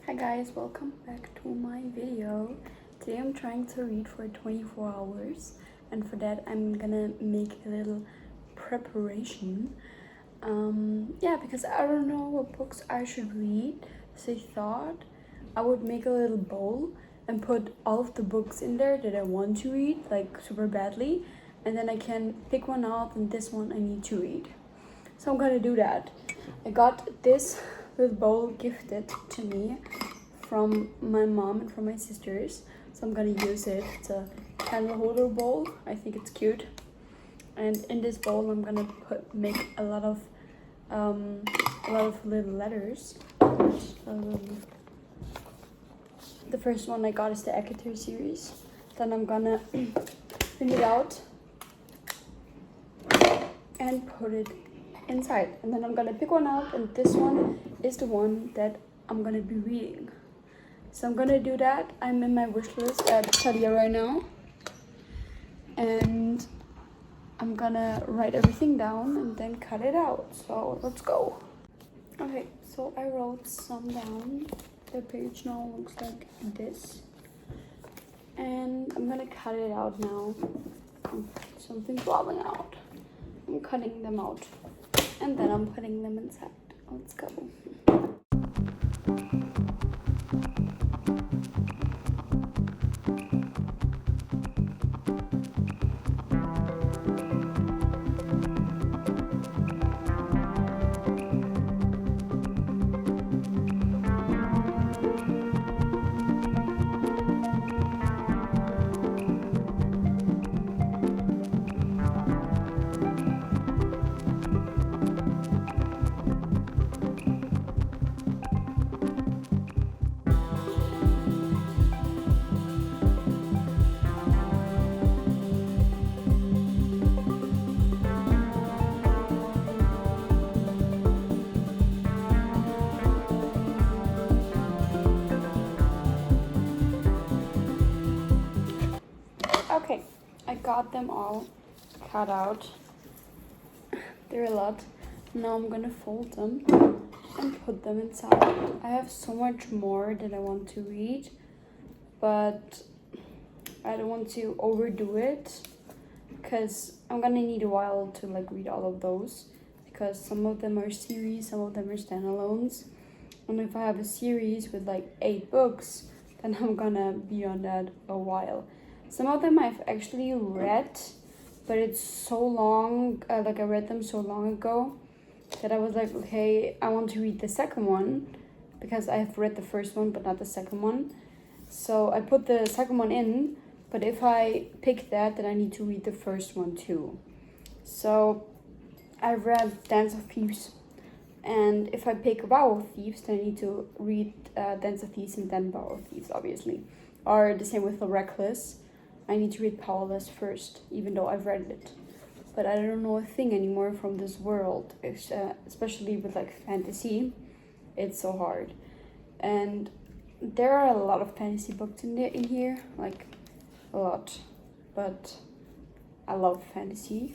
Hi guys, welcome back to my video. Today I'm trying to read for 24 hours, and for that I'm gonna make a little preparation. Because I don't know what books I should read, so I thought I would make a little bowl and put all of the books in there that I want to read, like super badly, and then I can pick one out, and this one I need to read. So I'm gonna do that. I got this little bowl gifted to me from my mom and from my sisters, so I'm gonna use it. It's a candle holder bowl. I think it's cute, and in this bowl I'm gonna make a lot of little letters. The first one I got is the Eketer series. Then I'm gonna print it out and put it inside, and then I'm gonna pick one out, and this one is the one that I'm gonna be reading. So I'm gonna do that. I'm in my wish list at Shadia right now, and I'm gonna write everything down and then cut it out. So let's go. Okay, so I wrote some down. The page now looks like this, and I'm gonna cut it out now. Something's falling out. I'm cutting them out, and then I'm putting them inside. Let's go. Okay, I got them all cut out. They're a lot. Now I'm gonna fold them and put them inside. I have so much more that I want to read, but I don't want to overdo it because I'm gonna need a while to read all of those, because some of them are series, some of them are standalones. And if I have a series with 8 books, then I'm gonna be on that a while. Some of them I've actually read, but it's so long, I read them so long ago that I was like, okay, I want to read the second one because I have read the first one but not the second one. So I put the second one in, but if I pick that, then I need to read the first one too. So I read Dance of Thieves, and if I pick Vow of Thieves, then I need to read Dance of Thieves and then Vow of Thieves, obviously. Or the same with The Reckless. I need to read Powerless first, even though I've read it. But I don't know a thing anymore from this world, especially with fantasy. It's so hard. And there are a lot of fantasy books in here, a lot. But I love fantasy.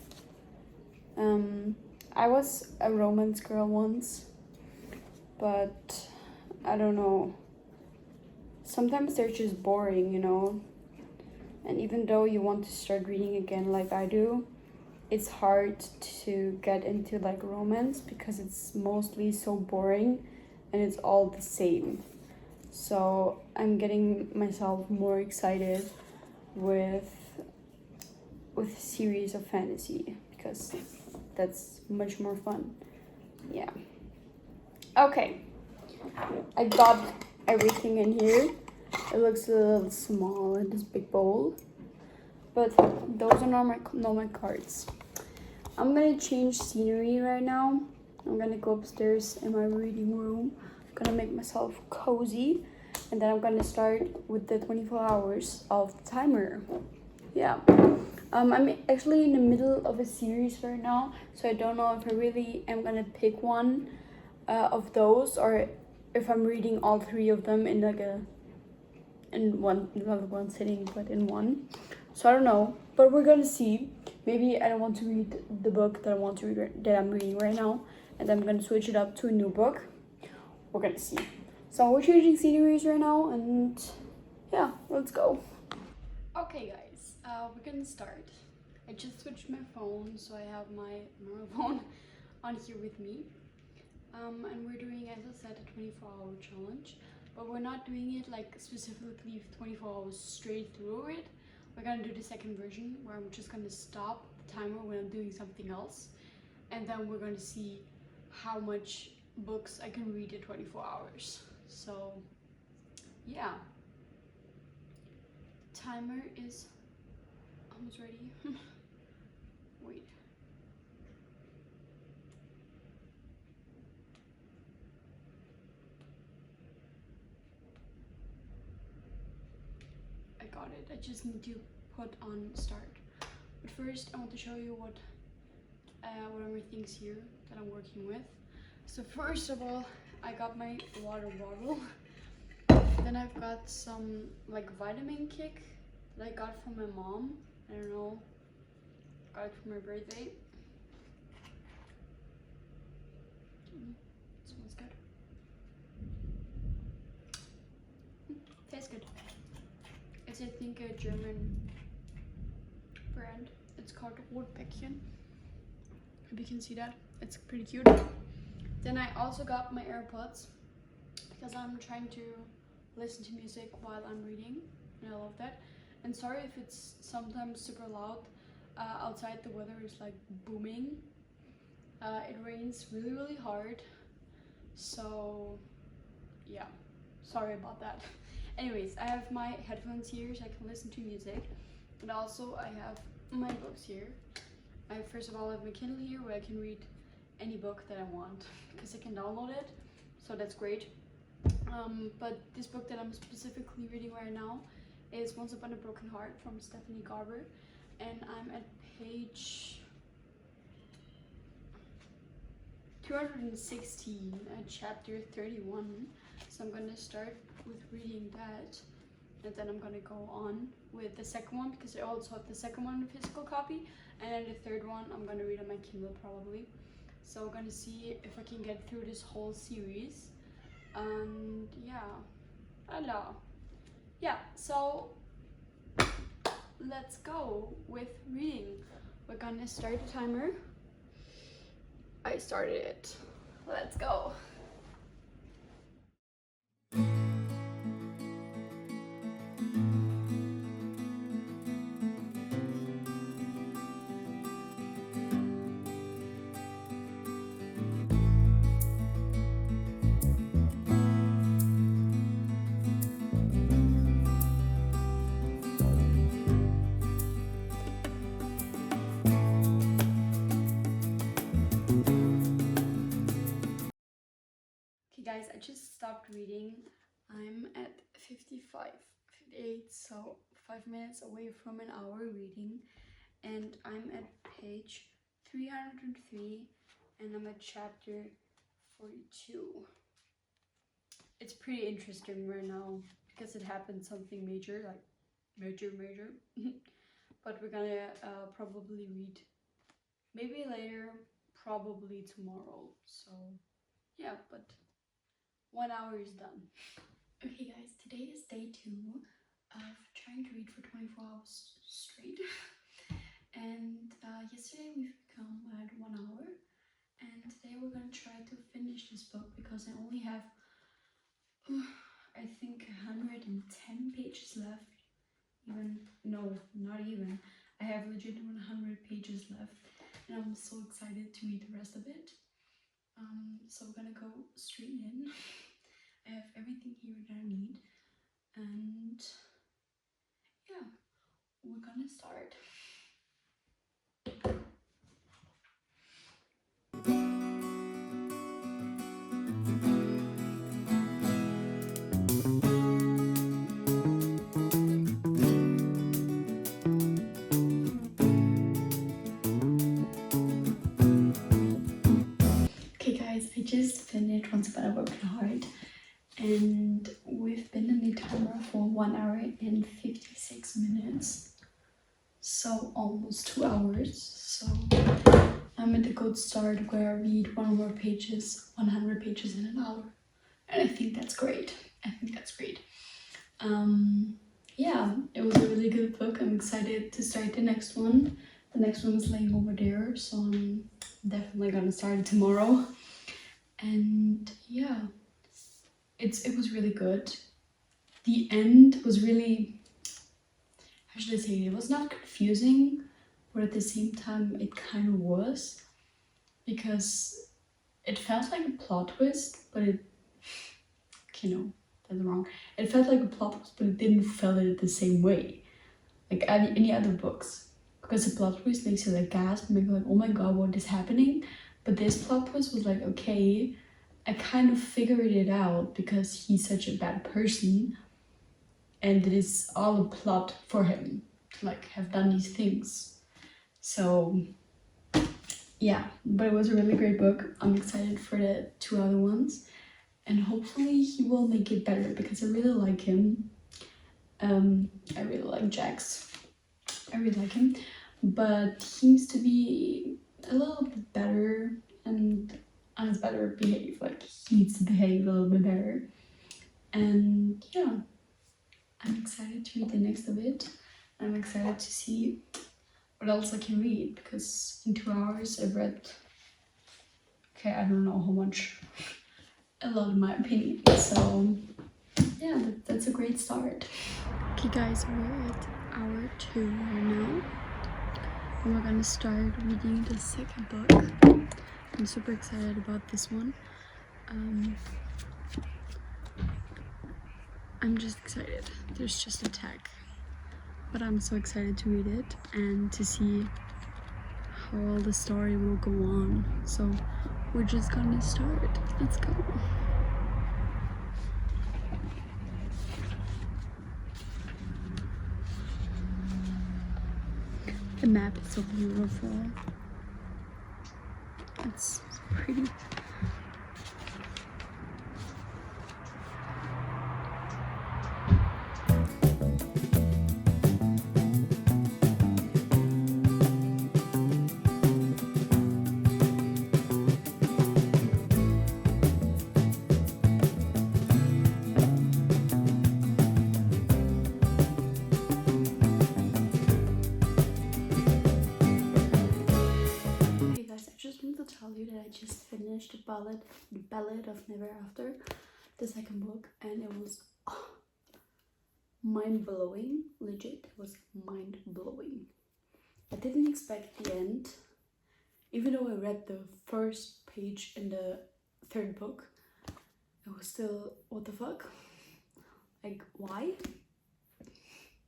I was a romance girl once, but I don't know. Sometimes they're just boring, And even though you want to start reading again like I do, it's hard to get into romance because it's mostly so boring and it's all the same. So I'm getting myself more excited with a series of fantasy because that's much more fun. Yeah. Okay. I got everything in here. It looks a little small in this big bowl, but those are not my cards. I'm gonna change scenery right now. I'm gonna go upstairs in my reading room. I'm gonna make myself cozy, and then I'm gonna start with the 24 hours of the timer. Yeah. I'm actually in the middle of a series right now, so I don't know if I really am gonna pick one of those, or if I'm reading all 3 of them in one sitting, but in one. So I don't know, but we're gonna see. Maybe I don't want to read the book that I'm reading right now, and I'm gonna switch it up to a new book. We're gonna see. So we're changing sceneries right now, and yeah, let's go. Okay guys, we're gonna start. I just switched my phone, so I have my normal phone on here with me. And we're doing, as I said, a 24-hour challenge, but we're not doing it like specifically 24 hours straight through it. We're gonna do the second version where I'm just gonna stop the timer when I'm doing something else, and then we're gonna see how much books I can read in 24 hours. So yeah, the timer is almost ready. Wait. I got it. I just need to put on start. But first I want to show you what are my things here that I'm working with. So first of all, I got my water bottle. Then I've got some like vitamin kick that I got from my mom. I don't know, got it for my birthday. Smells good. Tastes good. It's, I think, a German brand. It's called Rotbäckchen. Hope you can see that. It's pretty cute. Then I also got my AirPods because I'm trying to listen to music while I'm reading, and I love that. And sorry if it's sometimes super loud. Outside the weather is like booming. It rains really hard, so yeah, sorry about that. Anyways, I have my headphones here so I can listen to music, and also I have my books here. First of all, I have my Kindle here where I can read any book that I want because I can download it, so that's great. But this book that I'm specifically reading right now is Once Upon a Broken Heart from Stephanie Garber, and I'm at page 216 at chapter 31. So I'm gonna start with reading that, and then I'm gonna go on with the second one because I also have the second one in physical copy, and then the third one I'm gonna read on my Kindle probably. So we're gonna see if I can get through this whole series. And yeah, hello. Yeah, so let's go with reading. We're gonna start the timer. I started it. Let's go. Okay guys, I just stopped reading. I'm at 55, 58, so 5 minutes away from an hour reading, and I'm at page 303, and I'm at chapter 42. It's pretty interesting right now because it happened something major, like major. But we're gonna probably read maybe later, probably tomorrow. So yeah, but 1 hour is done. Okay guys, today is day 2 of trying to read for 24 hours straight. And yesterday we've become at 1 hour, and today we're gonna try to finish this book because I only have I think 110 pages left. No, not even. I have legit 100 pages left, and I'm so excited to read the rest of it. So we're gonna go straight in. I have everything here that I need, and yeah, we're gonna start. Okay guys, I just finished Once Upon a Broken Heart, and we've been in the timer for 1 hour and 56 minutes, so almost 2 hours. So I'm at a good start where I read 100 pages in an hour, And I think that's great. Yeah, it was a really good book. I'm excited to start the next one. The next one is laying over there, so I'm definitely gonna start it tomorrow. And yeah, it was really good. The end was really, how should I say it? It was not confusing, but at the same time it kind of was, because it felt like a plot twist, but it, that's wrong. It felt like a plot twist, but it didn't feel it the same way, like any other books. Because the plot twist makes you like gasp, make you like, oh my god, what is happening? But this plot twist was like, okay, I kind of figured it out because he's such a bad person, and it is all a plot for him to like have done these things. So yeah, but it was a really great book. I'm excited for the 2 other ones, and hopefully he will make it better because I really like him. I really like Jax. I really like him, but he needs to be a little bit better and on his better behave. Like, he needs to behave a little bit better. And yeah, I'm excited to read the next of it. I'm excited to see what else I can read, because in 2 hours I've read, okay, I don't know how much, a lot in my opinion. So yeah, that's a great start. Okay guys, we're at hour 2 right now, and we're gonna start reading the second book. I'm super excited about this one. I'm just excited. There's just a tag, but I'm so excited to read it and to see how all the story will go on. So we're just gonna start. Let's go. The map is so beautiful. It's so pretty. Tell you that I just finished the Ballad of Never After, the second book, and it was mind-blowing. Legit, it was mind-blowing. I didn't expect the end, even though I read the first page in the third book. I was still, what the fuck, like, why,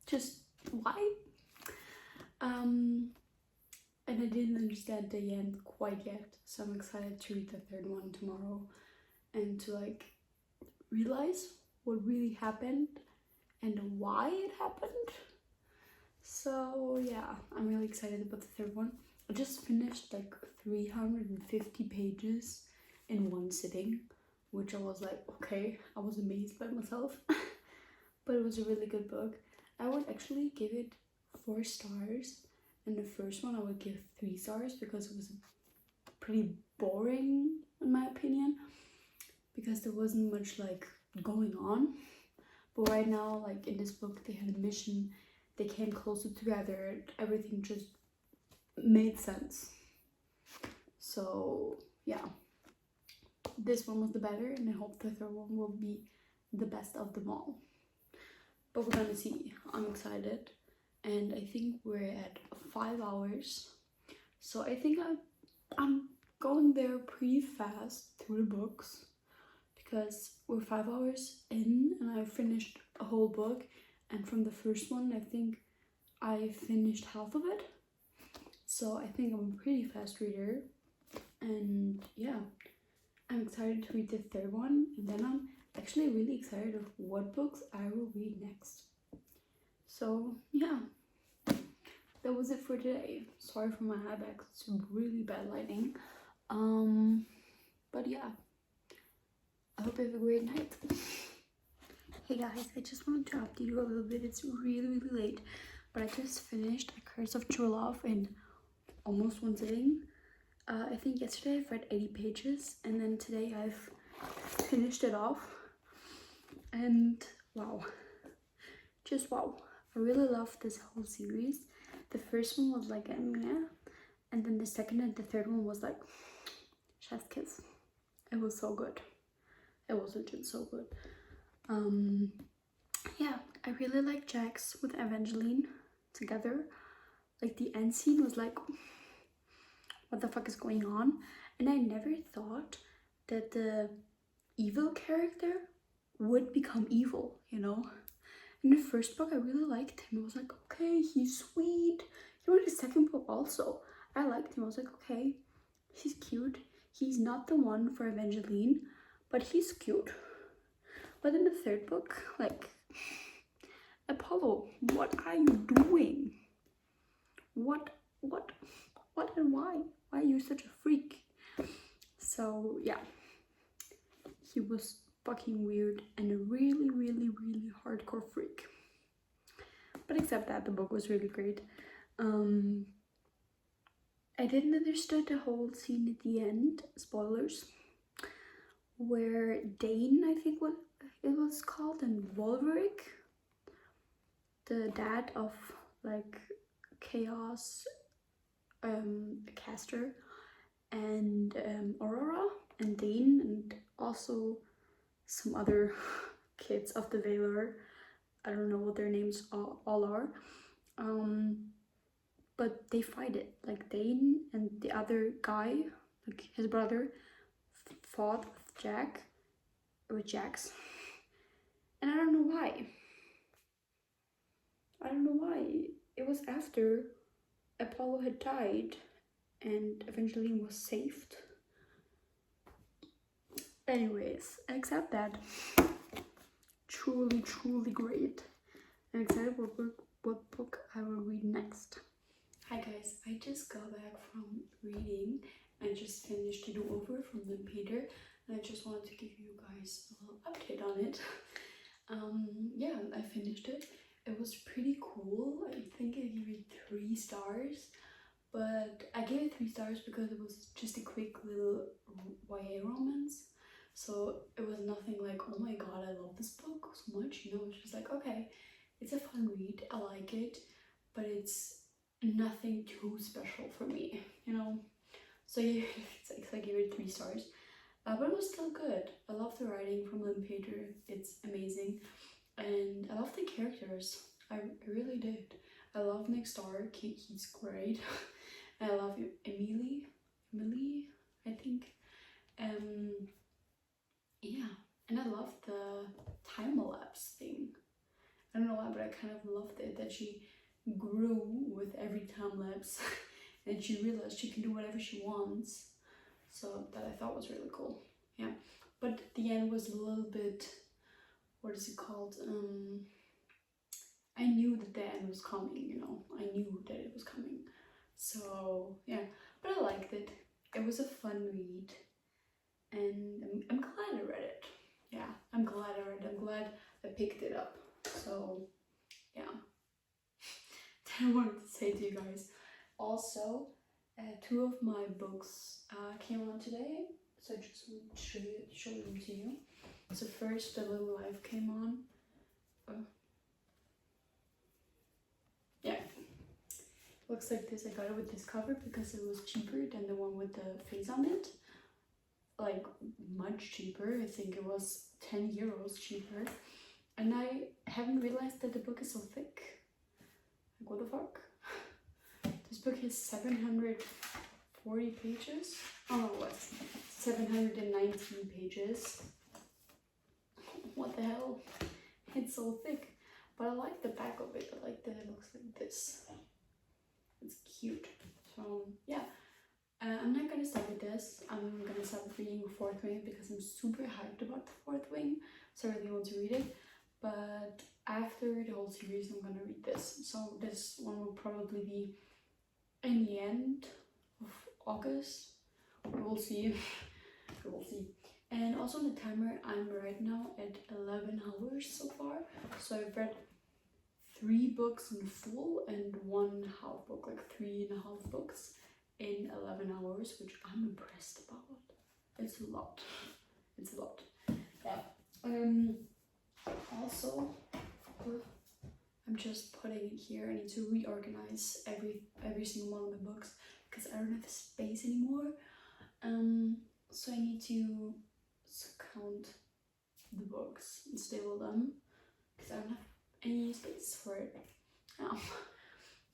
just why? And I didn't understand the end quite yet, so I'm excited to read the third one tomorrow and to like realize what really happened and why it happened. So yeah, I'm really excited about the third one. I just finished like 350 pages in one sitting, which I was like, okay, I was amazed by myself. But it was a really good book. I would actually give it 4 stars. And the first one I would give 3 stars because it was pretty boring in my opinion, because there wasn't much like going on. But right now, like in this book, they had a mission, they came closer together, everything just made sense. So yeah, this one was the better, and I hope the third one will be the best of them all. But we're gonna see. I'm excited. And I think we're at 5 hours, so I think I'm going there pretty fast through the books, because we're 5 hours in and I finished a whole book, and from the first one I think I finished half of it, so I think I'm a pretty fast reader. And yeah, I'm excited to read the third one, and then I'm actually really excited of what books I will read next. So yeah, that was it for today. Sorry for my high back, it's really bad lighting. But yeah, I hope you have a great night. Hey guys, I just wanted to update you a little bit. It's really late, but I just finished A Curse of True Love in almost one sitting. I think yesterday I've read 80 pages, and then today I've finished it off, and wow, just wow. I really love this whole series. The first one was like meh, and then the second and the third one was like chef's kiss. It was so good. It was legit so good. Yeah, I really like Jax with Evangeline together. Like the end scene was like, what the fuck is going on? And I never thought that the evil character would become evil, you know? In the first book, I really liked him. I was like, okay, he's sweet. He was the second book also. I liked him. I was like, okay, he's cute. He's not the one for Evangeline, but he's cute. But in the third book, like, Apollo, what are you doing? What and why? Why are you such a freak? So yeah, he was fucking weird and a really, really, really hardcore freak. But except that, the book was really great. I didn't understand the whole scene at the end, spoilers, where Dane, I think what it was called, and Wolverick, the dad of like Chaos, Castor, and Aurora, and Dane, and also some other kids of the Valor. I don't know what their names all are. But they fight it. Like Dane and the other guy, like his brother, fought with Jax. And I don't know why. It was after Apollo had died and Evangeline was saved. Anyways, except that, truly, truly great. I'm excited what book I will read next. Hi guys, I just got back from reading. I just finished the do-over from Lynn Peter, and I just wanted to give you guys a little update on it. Yeah, I finished it. It was pretty cool. I think I gave it 3 stars, but I gave it 3 stars because it was just a quick little YA romance. So it was nothing like, oh my god, I love this book so much, you know. It's just like, okay, it's a fun read, I like it, but it's nothing too special for me, you know. So yeah, I gave it 3 stars, but it was still good. I love the writing from Lynn Pater, it's amazing, and I love the characters. I really did. I love Nick Stark, he's great. I love Emily, I think. Yeah, and I love the time lapse thing. I don't know why, but I kind of loved it that she grew with every time lapse and she realized she can do whatever she wants. So that I thought was really cool. Yeah, but the end was a little bit, what is it called? I knew that the end was coming, you know. I knew that it was coming. So yeah, but I liked it. It was a fun read, and I'm glad I read it. Yeah, I'm glad I read it. I'm glad I picked it up. So yeah. I wanted to say to you guys. Also, 2 of my books came out today, so I just want to show them to you. So first, The Little Life came on. Yeah, looks like this. I got it with this cover because it was cheaper than the one with the face on it. Like much cheaper. I think it was 10 euros cheaper. And I haven't realized that the book is so thick. Like, what the fuck? This book has 740 pages. Oh no, what? 719 pages. What the hell? It's so thick. But I like the back of it. I like that it looks like this. It's cute. So yeah. I'm not gonna start with this. I'm gonna start reading Fourth Wing because I'm super hyped about the Fourth Wing. So I really want to read it. But after the whole series, I'm gonna read this. So this one will probably be in the end of August. We will see. We will see. And also on the timer, I'm right now at 11 hours so far. So I've read 3 books in full and 1 half book, like 3.5 books in 11 hours, which I'm impressed about. It's a lot. it's a lot. Yeah. Also, I'm just putting it here. I need to reorganize every single one of my books because I don't have space anymore. So I need to count the books and stable them because I don't have any space for it now.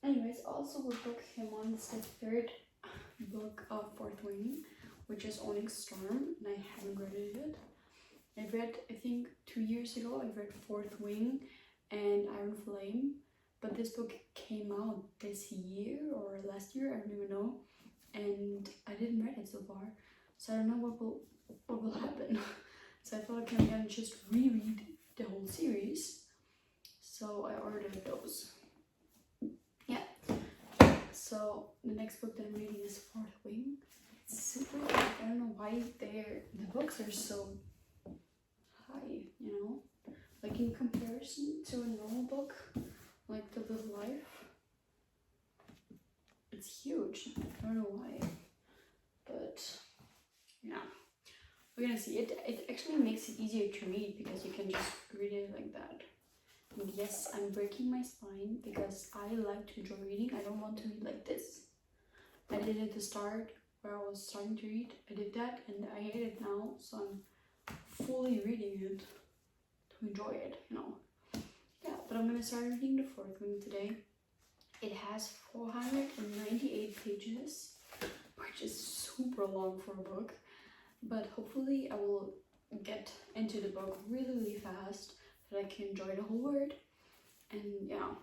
Anyways, also what book came on is the third book of Fourth Wing, which is Onyx Storm, and I haven't read it yet. I read, I think 2 years ago, I read Fourth Wing and Iron Flame, but this book came out this year or last year, I don't even know, and I didn't read it so far, so I don't know what will happen. So I thought, okay, I'm gonna just reread the whole series, so I ordered those. Yeah. So the next book that I'm reading is Fourth Wing. It's super good. I don't know why the books are so high, you know? Like in comparison to a normal book, like The Little Life, it's huge. I don't know why. But yeah. We're gonna see. It actually makes it easier to read because you can just read it like that. And yes, I'm breaking my spine because I like to enjoy reading. I don't want to read like this. I did it at the start where I was starting to read. I did that and I hate it now, so I'm fully reading it to enjoy it, you know. Yeah, but I'm gonna start reading the Fourth Wing today. It has 498 pages, which is super long for a book, but hopefully I will get into the book really fast that I can enjoy the whole word. And yeah,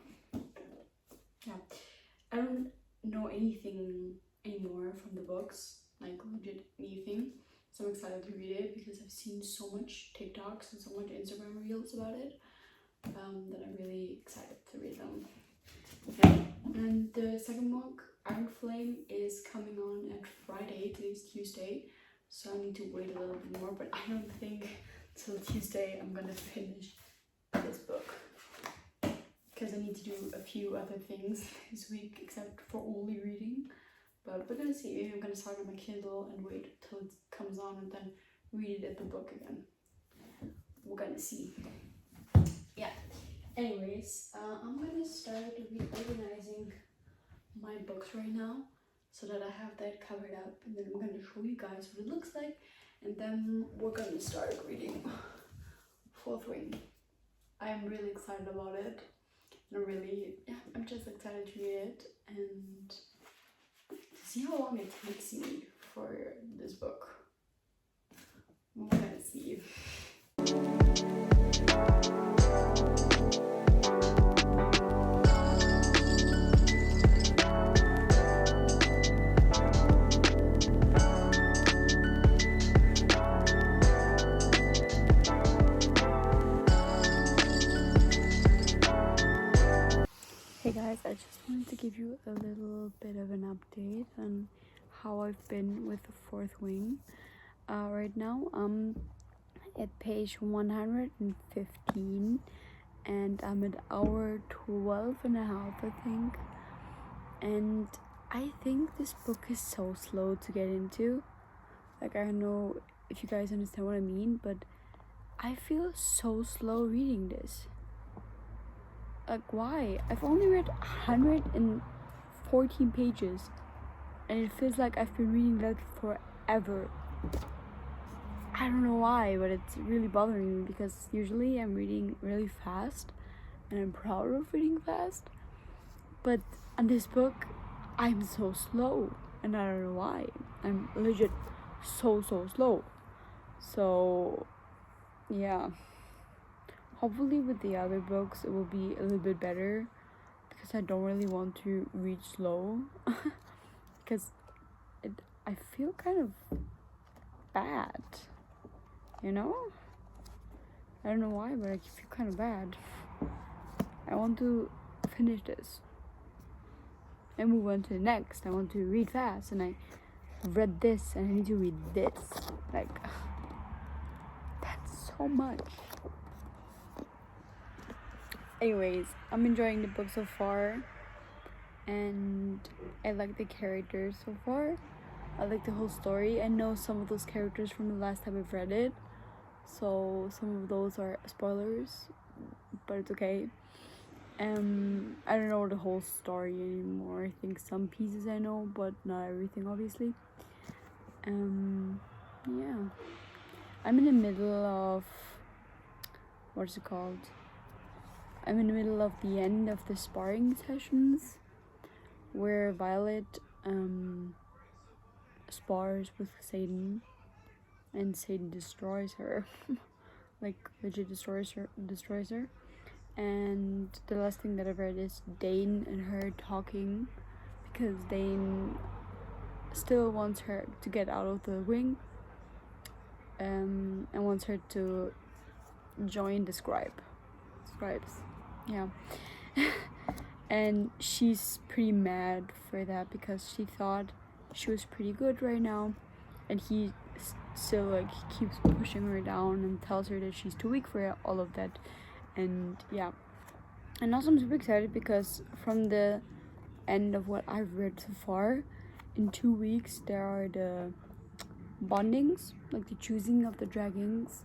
I don't know anything anymore from the books, like legit anything, so I'm excited to read it because I've seen so much TikToks and so much Instagram reels about it, that I'm really excited to read them. Yeah. And the second book, Iron Flame, is coming on at Friday. Today's Tuesday, so I need to wait a little bit more, but I don't think till Tuesday I'm gonna finish this book because I need to do a few other things this week except for only reading. But we're gonna see. Maybe I'm gonna start on my Kindle and wait till it comes on and then read it at the book again. We're gonna see. Yeah. Anyways, I'm gonna start reorganizing my books right now so that I have that covered up, and then I'm gonna show you guys what it looks like, and then we're gonna start reading Fourth Wing. I am really excited about it, and I'm just excited to read it and to see how long it takes me for this book. We're gonna see. Hey guys, I just wanted to give you a little bit of an update on how I've been with the Fourth Wing. Right now I'm at page 115 and I'm at hour 12 and a half, I think. And I think this book is so slow to get into. Like, I don't know if you guys understand what I mean, but I feel so slow reading this. Like, why? I've only read 114 pages and it feels like I've been reading that forever. I don't know why, but it's really bothering me because usually I'm reading really fast and I'm proud of reading fast, but on this book I'm so slow and I don't know why. I'm legit so slow. So yeah, hopefully with the other books it will be a little bit better because I don't really want to read slow because I feel kind of bad, you know? I don't know why, but I feel kind of bad. I want to finish this and move on to the next. I want to read fast, and I read this and I need to read this. Like, that's so much. Anyways, I'm enjoying the book so far and I like the characters so far. I like the whole story. I know some of those characters from the last time I've read it, so some of those are spoilers, but it's okay. I don't know the whole story anymore. I think some pieces I know, but not everything, obviously. Yeah, I'm in the middle of, what's it called? I'm in the middle of the end of the sparring sessions, where Violet spars with Satan, and Satan destroys her, like legit destroys her. And the last thing that I've read is Dane and her talking, because Dane still wants her to get out of the ring, and wants her to join the scribes. Yeah. And she's pretty mad for that, because she thought she was pretty good right now, and he still like keeps pushing her down and tells her that she's too weak for all of that. And yeah, and also I'm super excited because from the end of what I've read so far, in 2 weeks there are the bondings, like the choosing of the dragons,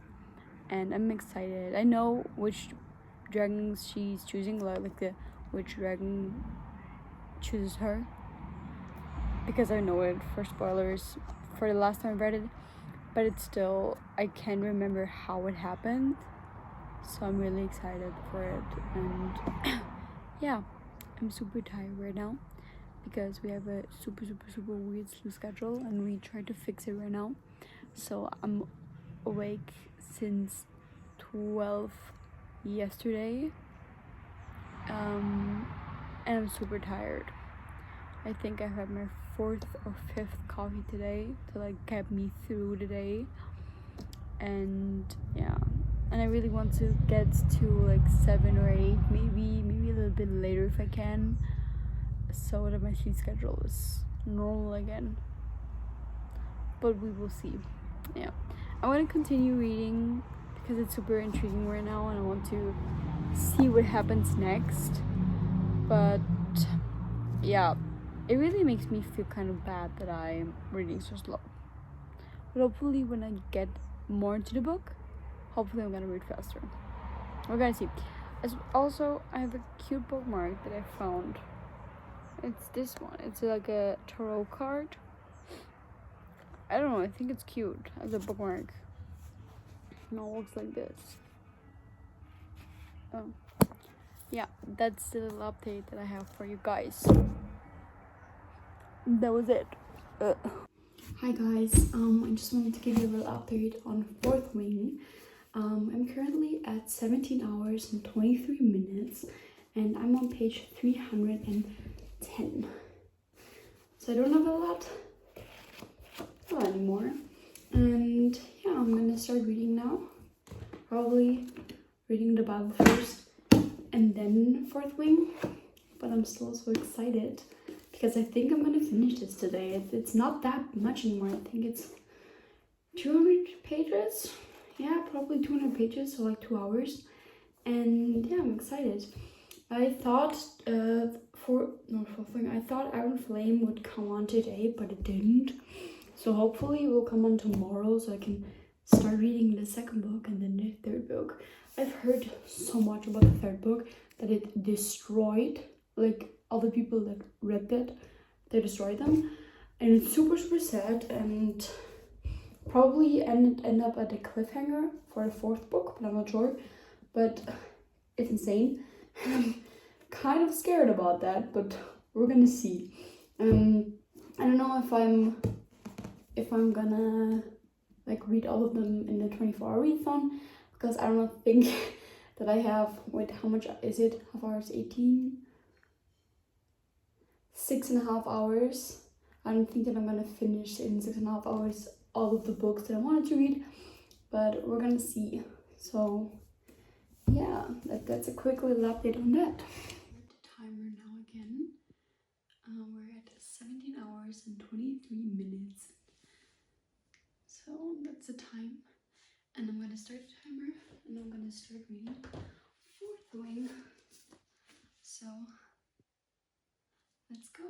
and I'm excited. I know which dragons she's choosing, like which dragon chooses her, because I know it for spoilers for the last time I read it, but it's still, I can't remember how it happened, so I'm really excited for it. And yeah, I'm super tired right now because we have a super weird sleep schedule and we try to fix it right now. So I'm awake since 12 yesterday, and I'm super tired. I think I've had my 4th or 5th coffee today to like get me through the day. And yeah, and I really want to get to like 7 or 8, maybe a little bit later if I can, so that my sleep schedule is normal again. But we will see. Yeah, I want to continue reading because it's super intriguing right now and I want to see what happens next. But yeah, it really makes me feel kind of bad that I'm reading so slow. But hopefully when I get more into the book, hopefully I'm gonna read faster. We're gonna see. Also, I have a cute bookmark that I found. It's this one. It's like a tarot card. I don't know, I think it's cute as a bookmark. No, it looks like this. Oh. Yeah, that's the little update that I have for you guys. That was it. Hi guys, I just wanted to give you a little update on Fourth Wing. I'm currently at 17 hours and 23 minutes and I'm on page 310. So I don't have a lot anymore. And yeah, I'm gonna start reading now. Probably reading the Bible first and then Fourth Wing. But I'm still so excited because I think I'm gonna finish this today. It's not that much anymore. I think it's 200 pages. Yeah, probably 200 pages, so like 2 hours. And yeah, I'm excited. I thought I thought Iron Flame would come on today, but it didn't. So hopefully it will come on tomorrow so I can start reading the second book and then the third book. I've heard so much about the third book that it destroyed, like all the people that read it, they destroyed them. And it's super sad and probably end up at a cliffhanger for the fourth book, but I'm not sure. But it's insane. I'm kind of scared about that, but we're gonna see. I don't know if I'm gonna like read all of them in the 24-hour readathon, because I don't think that I have, wait, how much is it? Half hours, 18? 6.5 hours. I don't think that I'm gonna finish in 6.5 hours all of the books that I wanted to read, but we're gonna see. So yeah, that's a quick little update on that. The timer now again. We're at 17 hours and 23 minutes. So that's the time. And I'm gonna start the timer and I'm gonna start reading Fourth Wing. So let's go.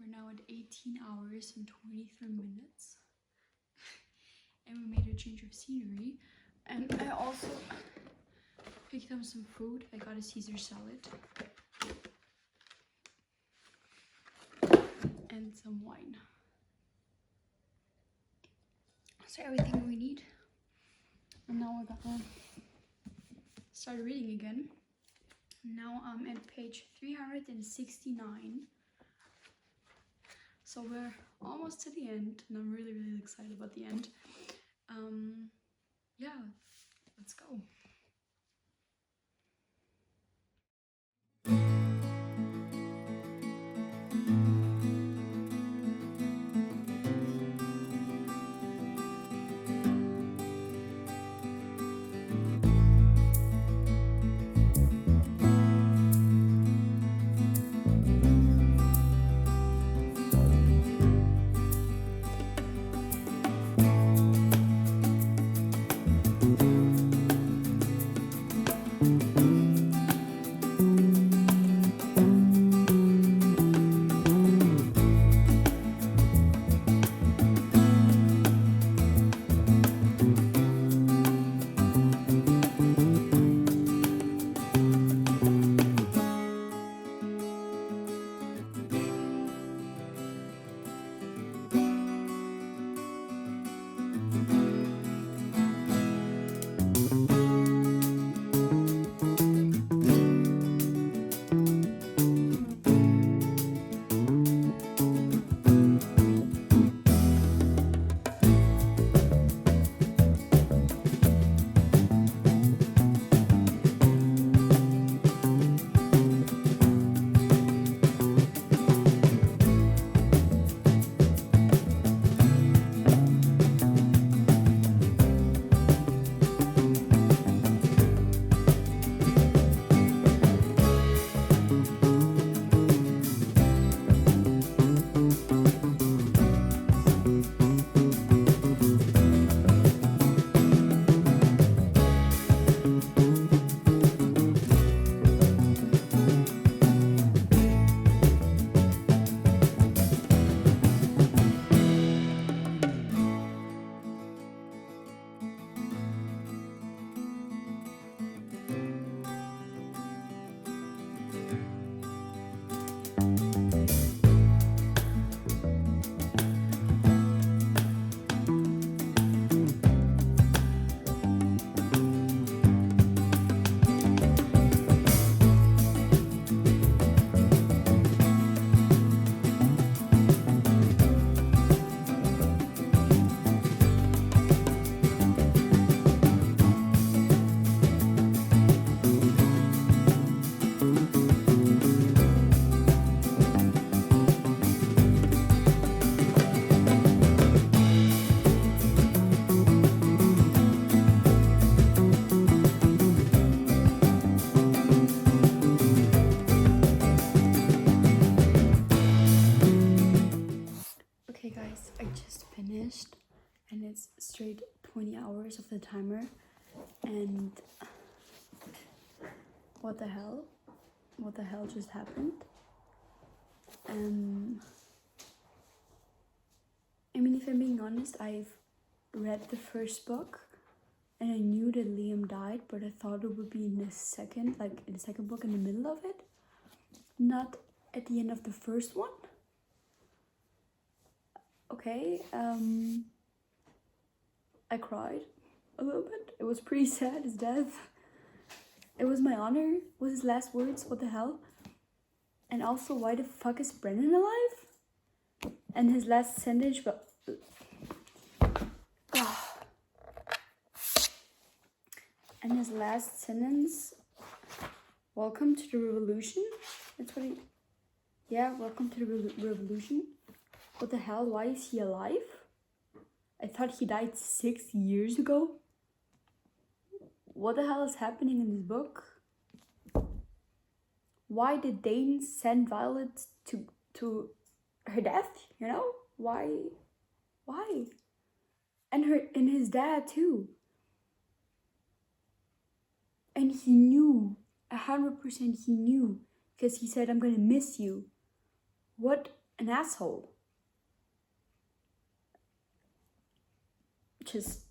We're now at 18 hours and 23 minutes. And we made a change of scenery. And I also picked up some food. I got a Caesar salad. And some wine. So everything we need. And now we're gonna start reading again. Now I'm at page 369. So we're almost to the end, and I'm really, really excited about the end. Yeah, let's go. Okay guys, I just finished and it's straight 20 hours of the timer, and what the hell just happened? I mean, if I'm being honest, I've read the first book and I knew that Liam died, but I thought it would be in the second book, in the middle of it, not at the end of the first one. Okay, I cried a little bit. It was pretty sad, his death. It was my honor, was his last words, what the hell? And also, why the fuck is Brennan alive? And his last sentence, and his last sentence, welcome to the revolution? That's what he, yeah, welcome to the revolution. What the hell, why is he alive? I thought he died 6 years ago. What the hell is happening in this book? Why did Dane send Violet to her death, you know? Why? And his dad too. And he knew, 100% he knew, because he said, I'm gonna miss you. What an asshole. Just,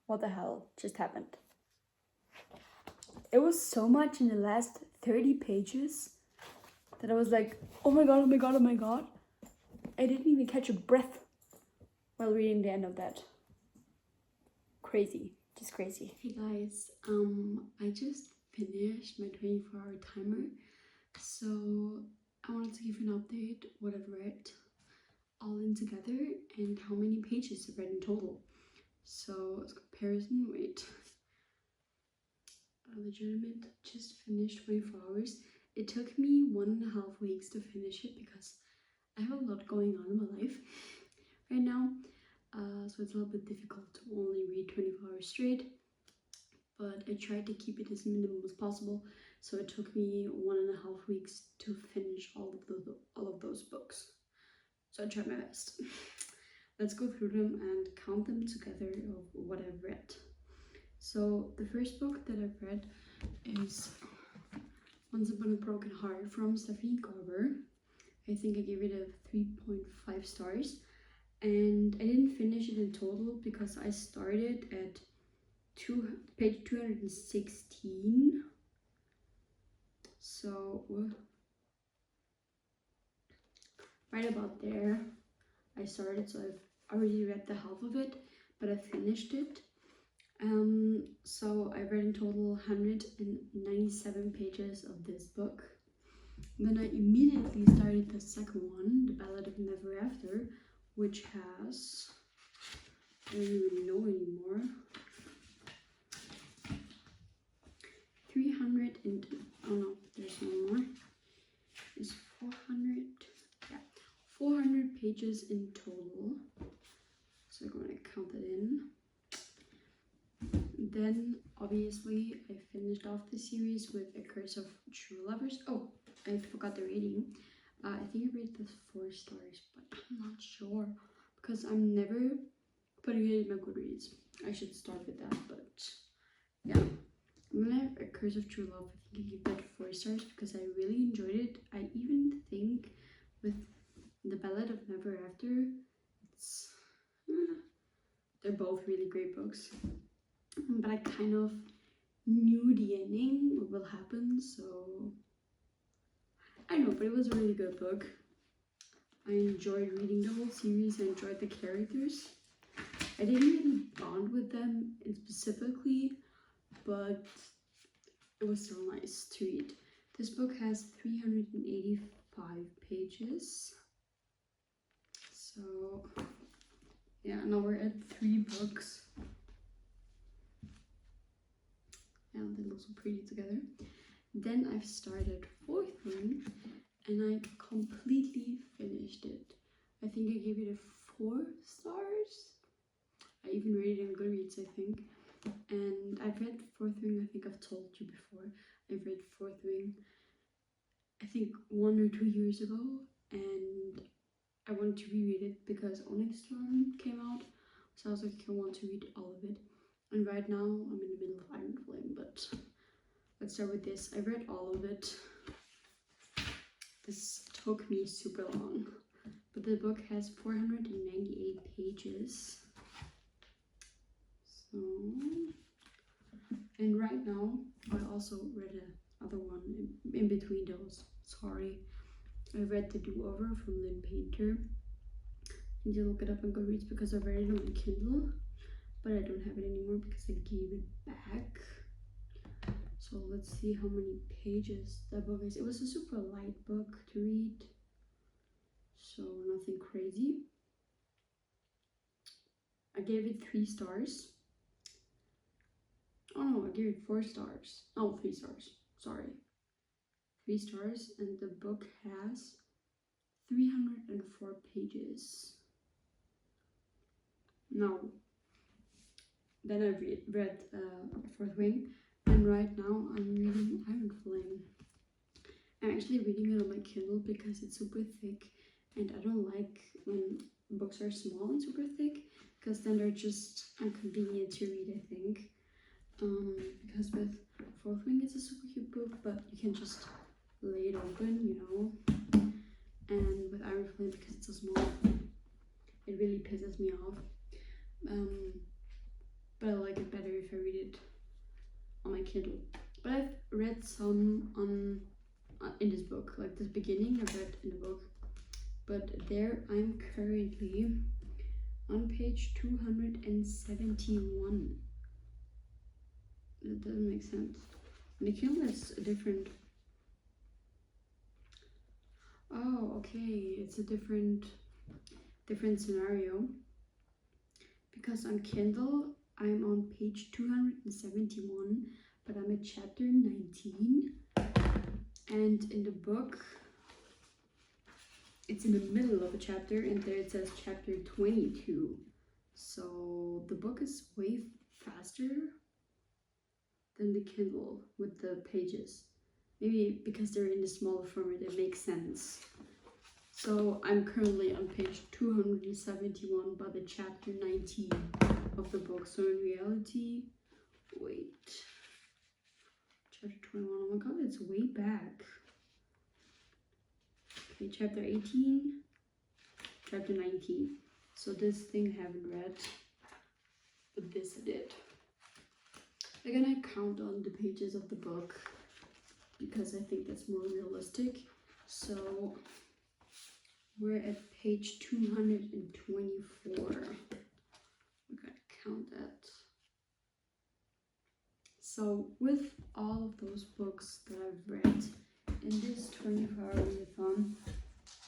what the hell just happened? It was so much in the last 30 pages that I was like, oh my god, oh my god, oh my god. I didn't even catch a breath while reading the end of that. Crazy, just crazy. Hey guys, I just finished my 24-hour timer, so I wanted to give you an update what I've read all in together and how many pages I've read in total. So as comparison, wait, legitimate, just finished 24 hours. It took me 1.5 weeks to finish it because I have a lot going on in my life right now. So it's a little bit difficult to only read 24 hours straight, but I tried to keep it as minimal as possible. So it took me 1.5 weeks to finish all of those books. So I tried my best. Let's go through them and count them together of what I've read. So the first book that I've read is Once Upon a Broken Heart from Stephanie Garber. I think I gave it a 3.5 stars. And I didn't finish it in total because I started at page 216. So right about there I started, so I've already read the half of it, but I finished it. So I read in total 197 pages of this book. Then I immediately started the second one, The Ballad of Never After, which has, I don't even know anymore, 300 and, oh no, there's no more, it's 400, yeah, 400 pages in total, so I'm going to count that in. Then, obviously, I finished off the series with A Curse of True Lovers. Oh, I forgot the rating. I think I rated this 4 stars, but I'm not sure because I'm never putting it in my Goodreads. I should start with that, but yeah. I'm gonna have A Curse of True Love. I think I give that 4 stars because I really enjoyed it. I even think with The Ballad of Never After, it's they're both really great books. But I kind of knew the ending, what will happen, so I know, but it was a really good book. I enjoyed reading the whole series. I enjoyed the characters. I didn't really bond with them specifically, but it was still nice to read. This book has 385 pages. So yeah, now we're at 3 books. And they look so pretty together. Then I've started 4th Ring and I completely finished it. I think I gave it a 4 stars. I even rated it on Goodreads, I think. And I've read 4th Ring, I think I've told you before. I've read 4th Ring, I think 1 or 2 years ago, and I wanted to reread it because Onyx Storm came out. So I was like, I want to read all of it. And right now I'm in the middle of Iron Flame, but let's start with this. I read all of it. This took me super long, but the book has 498 pages. So, and right now I also read another one in between those. Sorry, I read The Do-Over from Lynn Painter. I need to look it up on Goodreads because I read it on Kindle, but I don't have it anymore because I gave it back. So let's see how many pages that book is. It was a super light book to read, so nothing crazy. I gave it 3 stars. Oh no, I gave it 4 stars. Oh, 3 stars. Sorry. 3 stars, and the book has 304 pages. Now, then I read 4th Ring, and right now I'm reading Iron Flame. I'm actually reading it on my Kindle because it's super thick, and I don't like when books are small and super thick because then they're just inconvenient to read, I think. Because with 4th Ring it's a super cute book, but you can just lay it open, you know. really pisses me off. But I like it better if I read it on my Kindle. But I've read some on in this book, like this beginning I've read in the book. But there I'm currently on page 271. That doesn't make sense. And the Kindle is a different. Oh, okay, it's a different scenario. Because on Kindle I'm on page 271, but I'm at chapter 19. And in the book, it's in the middle of a chapter, and there it says chapter 22. So the book is way faster than the Kindle with the pages. Maybe because they're in the smaller format, it makes sense. So I'm currently on page 271 by the chapter 19 of the book. So in reality, wait, chapter 21, oh my god, it's way back. Okay, chapter 18, chapter 19. So this thing I haven't read, but this I did. I'm gonna count on the pages of the book because I think that's more realistic. So we're at page 224. We're gonna count that. So with all of those books that I've read in this 24-hour readathon,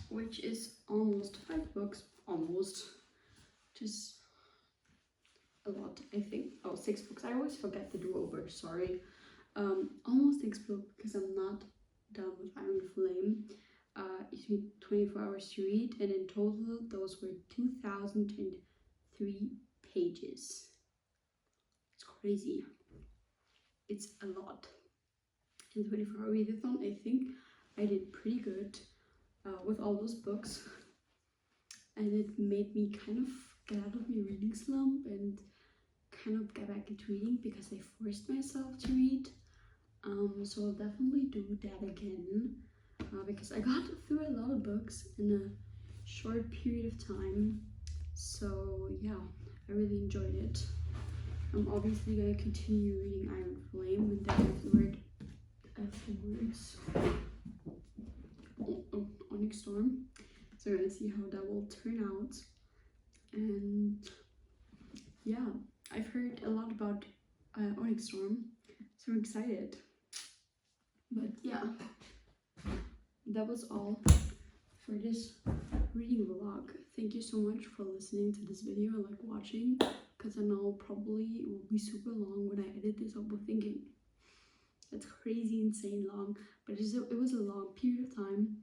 which is almost 5 books, just a lot, I think. Oh, 6 books. I always forget the do-over, sorry. Almost 6 books because I'm not done with Iron Flame. It took me 24 hours to read, and in total those were 2,003 pages. It's crazy. It's a lot. In 24-hour readathon, I think I did pretty good with all those books, and it made me kind of get out of my reading slump and kind of get back into reading because I forced myself to read. So I'll definitely do that again because I got through a lot of books in a short period of time. So yeah, I really enjoyed it. I'm obviously going to continue reading Iron Flame, and then afterwards Onyx Storm. So we're going to see how that will turn out. And yeah, I've heard a lot about Onyx Storm, so I'm excited. But yeah, that was all for this reading vlog. Thank you so much for listening to this video and like watching, because I know probably it will be super long when I edit this overthinking. That's crazy insane long, but it was a long period of time,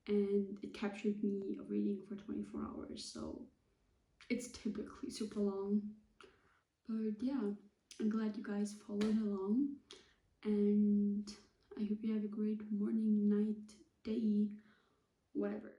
and it captured me of reading for 24 hours, so it's typically super long. But yeah, I'm glad you guys followed along, and I hope you have a great morning, night, day, whatever.